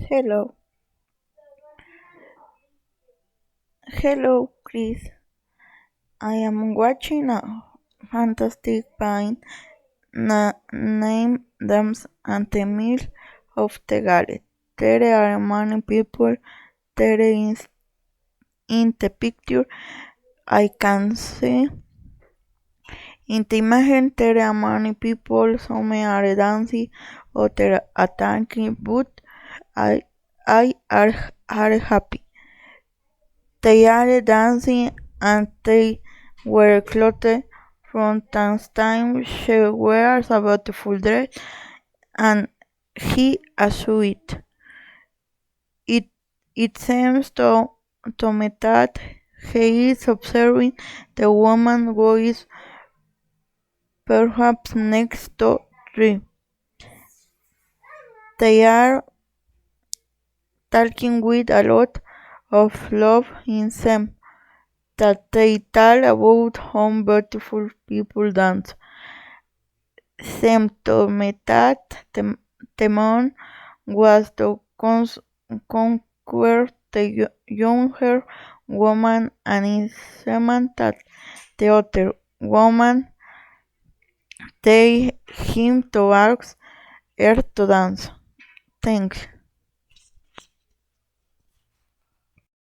Hello. Hello, Chris. I am watching a fantastic film named Dams and the Mill of the Gallet. There are many people there in the picture. I can see in the image there are many people. Some are dancing, others are attacking, but I, I are happy. They are dancing and they were clothed from time. She wears a beautiful dress and he a suit. It it seems to me that he is observing the woman who is perhaps next to tree. They are talking with a lot of love in them that they tell about how beautiful people dance. Semtometat Temon was to conquer the younger woman and in Seman that the other woman take him to ask her to dance. Thanks.